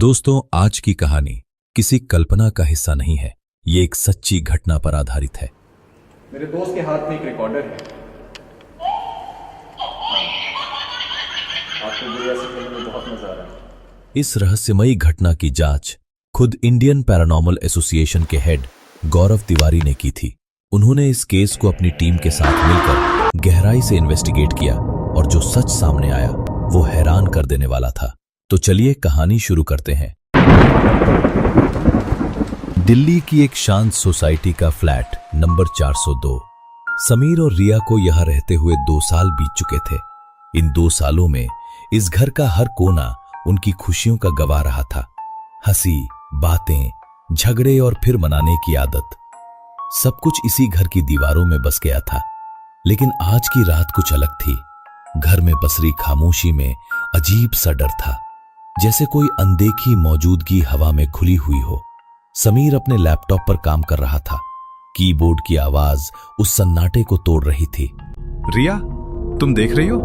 दोस्तों, आज की कहानी किसी कल्पना का हिस्सा नहीं है। ये एक सच्ची घटना पर आधारित है। मेरे दोस्त के हाथ में एक रिकॉर्डर है। आपको ये ऐसे करने में बहुत मजा आ रहा है। इस रहस्यमयी घटना की जांच खुद इंडियन पैरानॉर्मल एसोसिएशन के हेड गौरव तिवारी ने की थी। उन्होंने इस केस को अपनी टीम के साथ मिलकर गहराई से इन्वेस्टिगेट किया और जो सच सामने आया वो हैरान कर देने वाला था। तो चलिए कहानी शुरू करते हैं। दिल्ली की एक शांत सोसाइटी का फ्लैट नंबर 402। समीर और रिया को यहां रहते हुए 2 साल बीत चुके थे। इन 2 सालों में इस घर का हर कोना उनकी खुशियों का गवाह रहा था। हंसी, बातें, झगड़े और फिर मनाने की आदत, सब कुछ इसी घर की दीवारों में बस गया था। लेकिन आज की रात कुछ अलग थी। घर में पसरी खामोशी में अजीब सा डर था, जैसे कोई अनदेखी मौजूदगी हवा में खुली हुई हो। समीर अपने लैपटॉप पर काम कर रहा था। कीबोर्ड की आवाज उस सन्नाटे को तोड़ रही थी। रिया, तुम देख रही हो?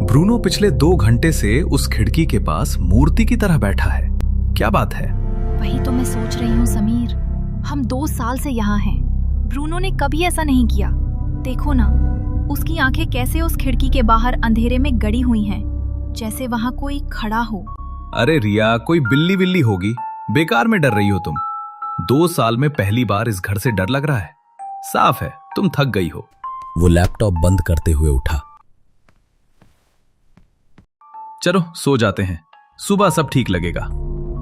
ब्रूनो पिछले 2 घंटे से उस खिड़की के पास मूर्ति की तरह बैठा है। क्या बात है? वही तो मैं सोच रही हूँ समीर। हम 2 साल से यहाँ हैं। ब्रूनो ने कभी ऐसा नहीं किया। देखो ना, उसकी आंखें कैसे उस खिड़की के बाहर अंधेरे में गड़ी हुई हैं, जैसे वहां कोई खड़ा हो। अरे रिया, कोई बिल्ली बिल्ली होगी। बेकार में डर रही हो तुम। 2 साल में पहली बार इस घर से डर लग रहा है। साफ है तुम थक गई हो। वो लैपटॉप बंद करते हुए उठा। चलो सो जाते हैं, सुबह सब ठीक लगेगा।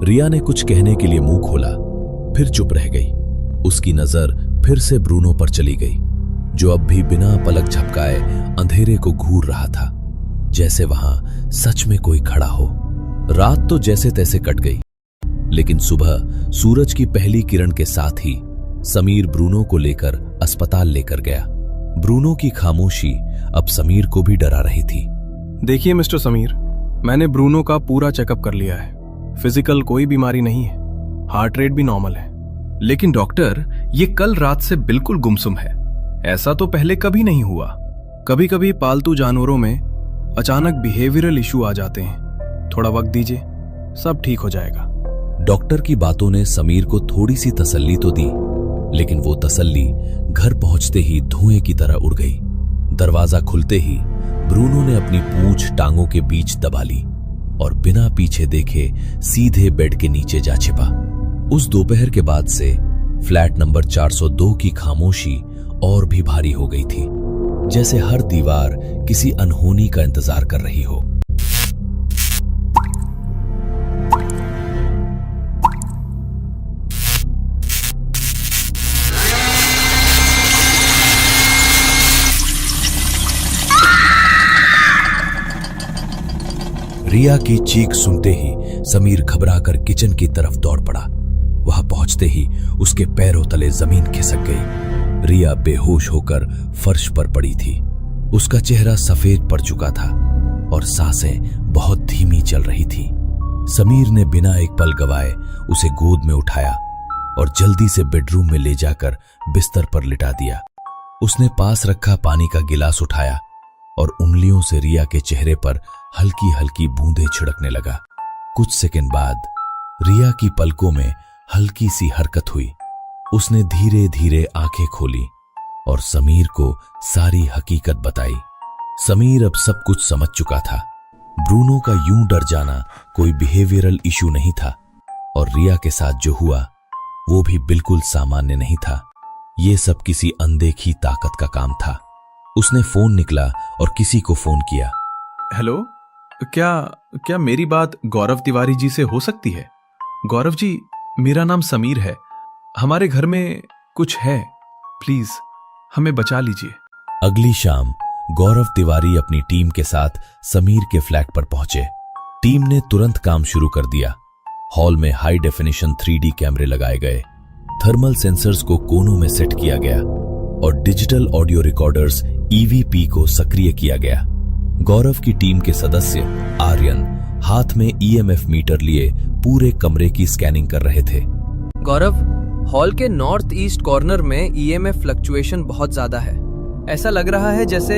रिया ने कुछ कहने के लिए मुंह खोला, फिर चुप रह गई। उसकी नजर फिर से ब्रूनो पर चली गई, जो अब भी बिना पलक झपकाए अंधेरे को घूर रहा था, जैसे वहां सच में कोई खड़ा हो। रात तो जैसे तैसे कट गई, लेकिन सुबह सूरज की पहली किरण के साथ ही समीर ब्रूनो को लेकर अस्पताल लेकर गया। ब्रूनो की खामोशी अब समीर को भी डरा रही थी। देखिए मिस्टर समीर, मैंने ब्रूनो का पूरा चेकअप कर लिया है। फिजिकल कोई बीमारी नहीं है, हार्ट रेट भी नॉर्मल है। लेकिन डॉक्टर, ये कल रात से बिल्कुल गुमसुम है। ऐसा तो पहले कभी नहीं हुआ। कभी कभी पालतू जानवरों में अचानक बिहेवियरल इशू आ जाते हैं। थोड़ा वक्त दीजिए, सब ठीक हो जाएगा। डॉक्टर की बातों ने समीर को थोड़ी सी तसल्ली तो दी, लेकिन वो तसल्ली घर पहुंचते ही धुएं की तरह उड़ गई। दरवाजा खुलते ही ब्रूनो ने अपनी पूंछ टांगों के बीच दबा ली और बिना पीछे देखे सीधे बेड के नीचे जा छिपा। उस दोपहर के बाद से फ्लैट नंबर 402 की खामोशी और भी भारी हो गई थी, जैसे हर दीवार किसी अनहोनी का इंतजार कर रही हो। रिया की चीख सुनते ही समीर घबराकर किचन की तरफ दौड़ पड़ा। वहां पहुंचते ही उसके पैरों तले जमीन खिसक गई। रिया बेहोश होकर फर्श पर पड़ी थी। उसका चेहरा सफेद पड़ चुका था और सांसें बहुत धीमी चल रही थी। समीर ने बिना एक पल गवाए उसे गोद में उठाया और जल्दी से बेडरूम में ले जाकर बिस्तर पर लिटा दिया। उसने पास रखा पानी का गिलास उठाया और उंगलियों से रिया के चेहरे पर हल्की हल्की बूंदें छिड़कने लगा। कुछ सेकंड बाद रिया की पलकों में हल्की सी हरकत हुई। उसने धीरे धीरे आंखें खोली और समीर को सारी हकीकत बताई। समीर अब सब कुछ समझ चुका था। ब्रूनो का यूं डर जाना कोई बिहेवियरल इशू नहीं था और रिया के साथ जो हुआ वो भी बिल्कुल सामान्य नहीं था। ये सब किसी अनदेखी ताकत का काम था। उसने फोन निकला और किसी को फोन किया। हेलो, क्या मेरी बात गौरव तिवारी जी से हो सकती है? गौरव जी, मेरा नाम समीर है। हमारे घर में कुछ है, प्लीज हमें बचा लीजिए। अगली शाम गौरव तिवारी अपनी टीम के साथ समीर के फ्लैट पर पहुंचे। टीम ने तुरंत काम शुरू कर दिया। हॉल में हाई डेफिनेशन 3D कैमरे लगाए गए, थर्मल सेंसर्स को कोनों में सेट किया गया और डिजिटल ऑडियो रिकॉर्डर्स EVP को सक्रिय किया गया। गौरव की टीम के सदस्य आर्यन हाथ में EMF मीटर लिए पूरे कमरे की स्कैनिंग कर रहे थे। गौरव, हॉल के नॉर्थ ईस्ट कॉर्नर में EMF फ्लक्चुएशन बहुत ज्यादा है। ऐसा लग रहा है जैसे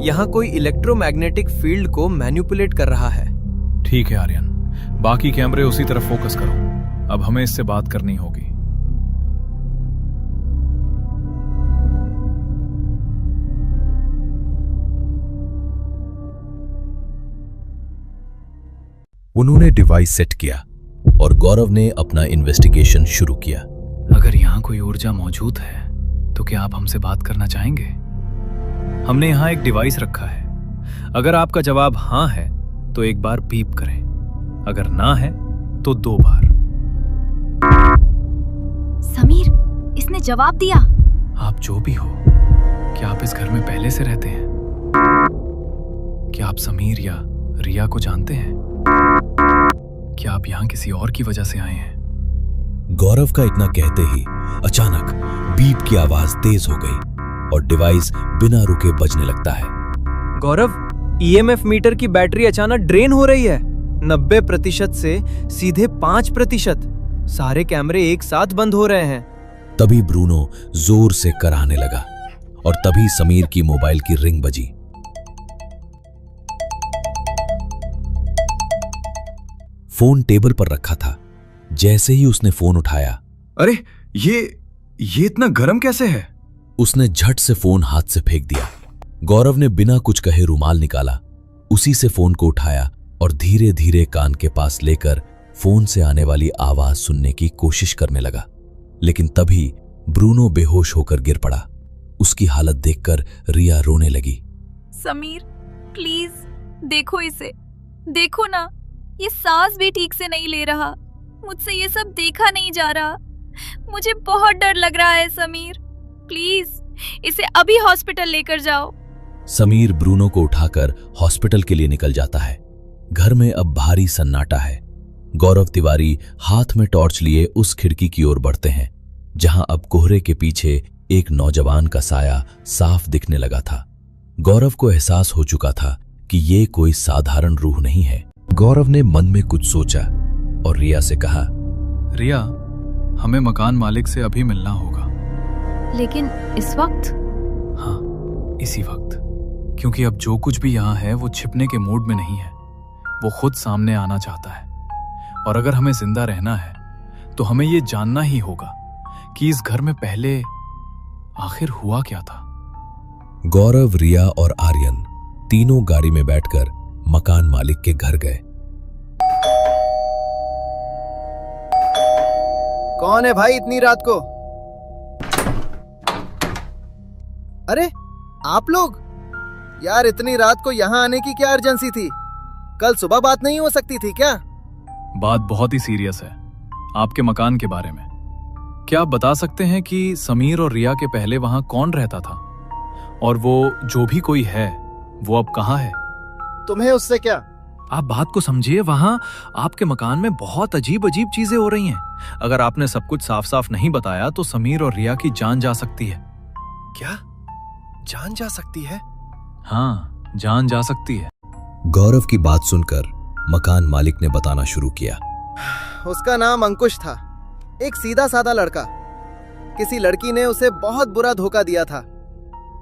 यहाँ कोई इलेक्ट्रोमैग्नेटिक फील्ड को मैनिपुलेट कर रहा है। ठीक है आर्यन, बाकी कैमरे उसी तरफ फोकस करो। अब हमें इससे बात करनी होगी। उन्होंने डिवाइस सेट किया और गौरव ने अपना इन्वेस्टिगेशन शुरू किया। अगर यहाँ कोई ऊर्जा मौजूद है तो क्या आप हमसे बात करना चाहेंगे? हमने यहाँ एक डिवाइस रखा है। अगर आपका जवाब हाँ है तो एक बार बीप करें, अगर ना है तो 2 बार। समीर, इसने जवाब दिया। आप जो भी हो, क्या आप इस घर में पहले से रहते हैं? क्या आप समीर या रिया को जानते हैं? क्या आप यहाँ किसी और की वजह से आए हैं? गौरव का इतना कहते ही अचानक बीप की आवाज तेज हो गई और डिवाइस बिना रुके बजने लगता है। गौरव, ईएमएफ मीटर की बैटरी अचानक ड्रेन हो रही है। 90% से सीधे 5%। सारे कैमरे एक साथ बंद हो रहे हैं। तभी ब्रूनो जोर से कराहने लगा और तभी समीर की मोबाइल की रिंग बजी। फोन टेबल पर रखा था। जैसे ही उसने फोन उठाया, अरे ये इतना गर्म कैसे है? उसने झट से फोन हाथ से फेंक दिया। गौरव ने बिना कुछ कहे रुमाल निकाला, उसी से फोन को उठाया और धीरे धीरे कान के पास लेकर फोन से आने वाली आवाज सुनने की कोशिश करने लगा। लेकिन तभी ब्रूनो बेहोश होकर गिर पड़ा। उसकी हालत देखकर रिया रोने लगी। समीर, प्लीज देखो इसे। देखो ना, ये सांस भी ठीक से नहीं ले रहा। मुझसे ये सब देखा नहीं जा रहा। मुझे बहुत डर लग रहा है समीर। प्लीज इसे अभी हॉस्पिटल लेकर जाओ। समीर ब्रूनो को उठाकर हॉस्पिटल के लिए निकल जाता है। घर में अब भारी सन्नाटा है। गौरव तिवारी हाथ में टॉर्च लिए उस खिड़की की ओर बढ़ते हैं जहां अब कोहरे के पीछे एक नौजवान का साया साफ दिखने लगा था। गौरव को एहसास हो चुका था कि ये कोई साधारण रूह नहीं है। गौरव ने मन में कुछ सोचा और रिया से कहा, रिया, हमें मकान मालिक से अभी मिलना होगा। लेकिन इस वक्त? हाँ, इसी वक्त, क्योंकि अब जो कुछ भी यहाँ है वो छिपने के मूड में नहीं है। वो खुद सामने आना चाहता है और अगर हमें जिंदा रहना है तो हमें ये जानना ही होगा कि इस घर में पहले आखिर हुआ क्या था। गौरव, रिया और आर्यन तीनों गाड़ी में बैठकर मकान मालिक के घर गए। कौन है भाई इतनी रात को? अरे आप लोग? यार इतनी रात को यहाँ आने की क्या अर्जेंसी थी? कल सुबह बात नहीं हो सकती थी क्या? बात बहुत ही सीरियस है, आपके मकान के बारे में। क्या आप बता सकते हैं कि समीर और रिया के पहले वहां कौन रहता था? और वो जो भी कोई है वो अब कहाँ है? तुम्हें उससे क्या? आप बात को समझिए। वहां आपके मकान में बहुत अजीब अजीब चीजें हो रही हैं। अगर आपने सब कुछ साफ साफ नहीं बताया तो समीर और रिया की जान जा सकती है। क्या जान जा सकती है? हाँ, जान जा सकती है। गौरव की बात सुनकर मकान मालिक ने बताना शुरू किया। उसका नाम अंकुश था, एक सीधा साधा लड़का। किसी लड़की ने उसे बहुत बुरा धोखा दिया था।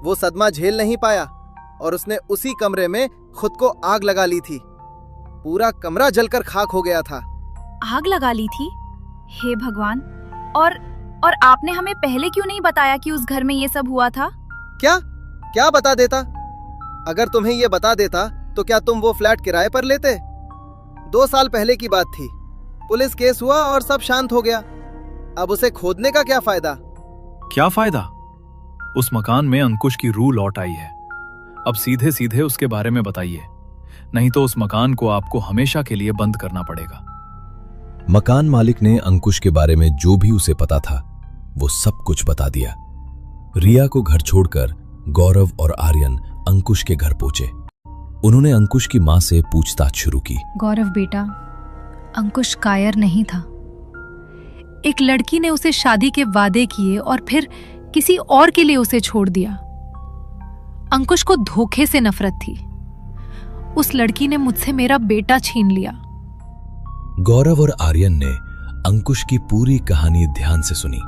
वो सदमा झेल नहीं पाया और उसने उसी कमरे में खुद को आग लगा ली थी। पूरा कमरा जलकर खाक हो गया था। आग लगा ली थी? हे भगवान! और आपने हमें पहले क्यों नहीं बताया कि उस घर में ये सब हुआ था? क्या बता देता? अगर तुम्हें ये बता देता तो क्या तुम वो फ्लैट किराए पर लेते? 2 साल पहले की बात थी। पुलिस केस हुआ और सब शांत हो गया। अब उसे खोदने का क्या फायदा? क्या फायदा? उस मकान में अंकुश की रूह लौट आई है। अब सीधे सीधे उसके बारे में बताइए, नहीं तो उस मकान को आपको हमेशा के लिए बंद करना पड़ेगा। मकान मालिक ने अंकुश के बारे में जो भी उसे पता था वो सब कुछ बता दिया। रिया को घर छोड़कर गौरव और आर्यन अंकुश के घर पहुंचे। उन्होंने अंकुश की मां से पूछताछ शुरू की। गौरव बेटा, अंकुश कायर नहीं था। एक लड़की ने उसे शादी के वादे किए और फिर किसी और के लिए उसे छोड़ दिया। अंकुश को धोखे से नफरत थी। उस लड़की ने मुझसे मेरा बेटा छीन लिया। गौरव और आर्यन ने अंकुश की पूरी कहानी ध्यान से सुनी।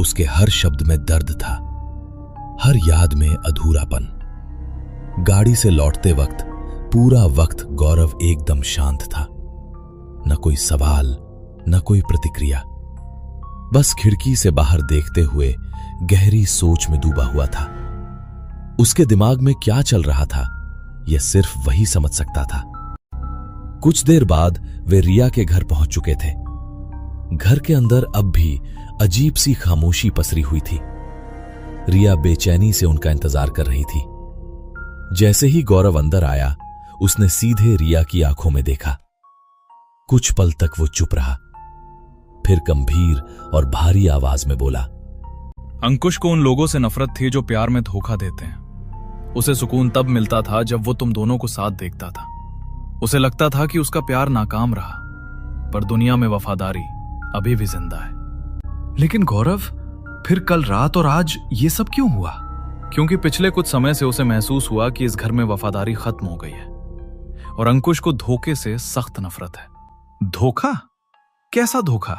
उसके हर शब्द में दर्द था, हर याद में अधूरापन। गाड़ी से लौटते वक्त पूरा वक्त गौरव एकदम शांत था। न कोई सवाल, न कोई प्रतिक्रिया। बस खिड़की से बाहर देखते हुए गहरी सोच में डूबा हुआ था। उसके दिमाग में क्या चल रहा था, यह सिर्फ वही समझ सकता था। कुछ देर बाद वे रिया के घर पहुंच चुके थे। घर के अंदर अब भी अजीब सी खामोशी पसरी हुई थी। रिया बेचैनी से उनका इंतजार कर रही थी। जैसे ही गौरव अंदर आया, उसने सीधे रिया की आंखों में देखा। कुछ पल तक वो चुप रहा, फिर गंभीर और भारी आवाज में बोला, अंकुश को उन लोगों से नफरत थी जो प्यार में धोखा देते हैं। उसे सुकून तब मिलता था जब वो तुम दोनों को साथ देखता था। उसे लगता था कि उसका प्यार नाकाम रहा, पर दुनिया में वफादारी अभी भी जिंदा है। लेकिन गौरव, फिर कल रात और आज ये सब क्यों हुआ? क्योंकि पिछले कुछ समय से उसे महसूस हुआ कि इस घर में वफादारी खत्म हो गई है और अंकुश को धोखे से सख्त नफरत है। धोखा? कैसा धोखा?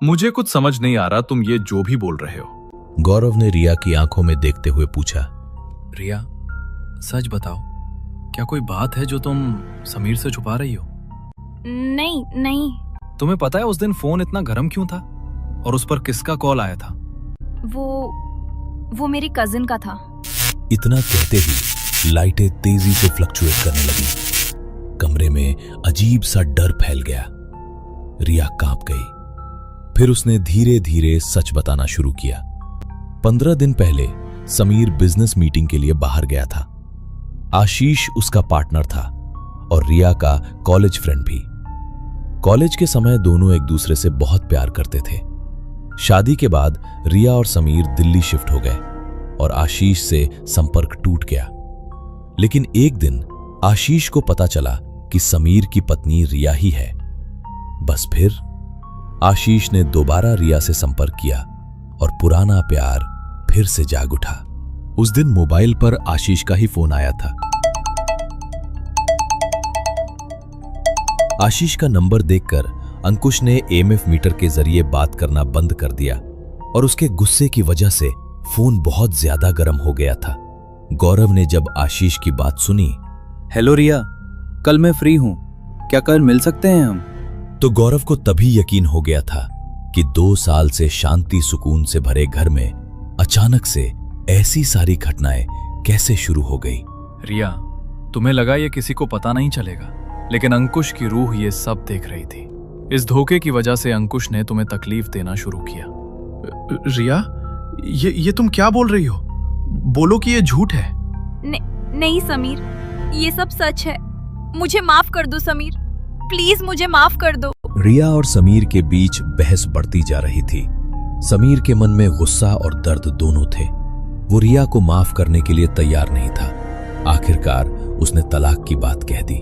मुझे कुछ समझ नहीं आ रहा, तुम ये जो भी बोल रहे हो। गौरव ने रिया की आंखों में देखते हुए पूछा। रिया, सच बताओ, क्या कोई बात है जो तुम समीर से छुपा रही हो? नहीं नहीं। तुम्हें पता है उस दिन फोन इतना गर्म क्यों था और उस पर किसका कॉल आया था? वो मेरी कजिन का था। इतना कहते ही लाइटें तेजी से फ्लक्चुएट करने लगी। कमरे में अजीब सा डर फैल गया। रिया कांप गई। फिर उसने धीरे धीरे सच बताना शुरू किया। 15 दिन पहले समीर बिजनेस मीटिंग के लिए बाहर गया था। आशीष उसका पार्टनर था और रिया का कॉलेज फ्रेंड भी। कॉलेज के समय दोनों एक दूसरे से बहुत प्यार करते थे। शादी के बाद रिया और समीर दिल्ली शिफ्ट हो गए और आशीष से संपर्क टूट गया। लेकिन एक दिन आशीष को पता चला कि समीर की पत्नी रिया ही है। बस फिर आशीष ने दोबारा रिया से संपर्क किया और पुराना प्यार फिर से जाग उठा। उस दिन मोबाइल पर आशीष का ही फोन आया था। आशीष का नंबर देखकर अंकुश ने ईएमएफ मीटर के जरिए बात करना बंद कर दिया और उसके गुस्से की वजह से फोन बहुत ज्यादा गर्म हो गया था। गौरव ने जब आशीष की बात सुनी, हेलो रिया, कल मैं फ्री हूं, क्या कल मिल सकते हैं हम? तो गौरव को तभी यकीन हो गया था कि 2 साल से शांति सुकून से भरे घर में अचानक से ऐसी सारी घटनाएं कैसे शुरू हो गई। रिया, तुम्हें लगा ये किसी को पता नहीं चलेगा, लेकिन अंकुश की रूह ये सब देख रही थी। इस धोखे की वजह से अंकुश ने तुम्हें तकलीफ देना शुरू किया। रिया, ये तुम क्या बोल रही हो? बोलो कि ये झूठ है। नहीं समीर, ये सब सच है। मुझे माफ कर दो समीर, प्लीज मुझे माफ कर दो। रिया और समीर के बीच बहस बढ़ती जा रही थी। समीर के मन में गुस्सा और दर्द दोनों थे। वो रिया को माफ करने के लिए तैयार नहीं था। आखिरकार उसने तलाक की बात कह दी।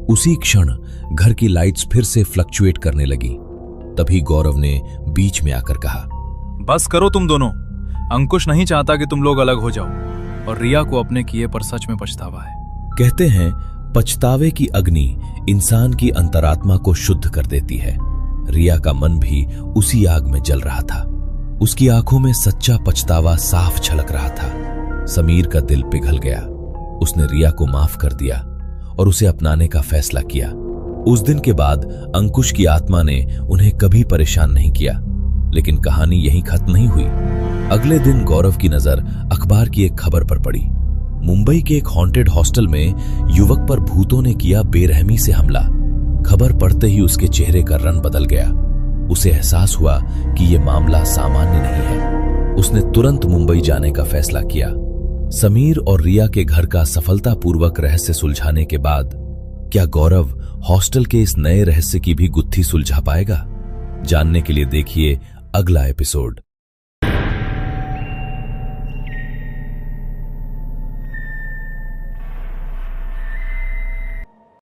उसी क्षण घर की लाइट्स फिर से फ्लक्चुएट करने लगी। तभी गौरव ने बीच में आकर कहा, बस करो तुम दोनों। अंकुश नहीं चाहता कि तुम लोग अलग हो जाओ और रिया को अपने किए पर सच में पछतावा है। कहते हैं पछतावे की अग्नि इंसान की अंतरात्मा को शुद्ध कर देती है। रिया का मन भी उसी आग में जल रहा था। उसकी आंखों में सच्चा पछतावा साफ झलक रहा था। समीर का दिल पिघल गया। उसने रिया को माफ कर दिया और उसे अपनाने का फैसला किया। उस दिन के बाद अंकुश की आत्मा ने उन्हें कभी परेशान नहीं किया। लेकिन कहानी यहीं खत्म नहीं हुई। अगले दिन गौरव की नजर अखबार की एक खबर पर पड़ी। मुंबई के एक हॉन्टेड हॉस्टल में युवक पर भूतों ने किया बेरहमी से हमला। खबर पढ़ते ही उसके चेहरे का रंग बदल गया। उसे एहसास हुआ कि यह मामला सामान्य नहीं है। उसने तुरंत मुंबई जाने का फैसला किया। समीर और रिया के घर का सफलतापूर्वक रहस्य सुलझाने के बाद क्या गौरव हॉस्टल के इस नए रहस्य की भी गुत्थी सुलझा पाएगा? जानने के लिए देखिए अगला एपिसोड।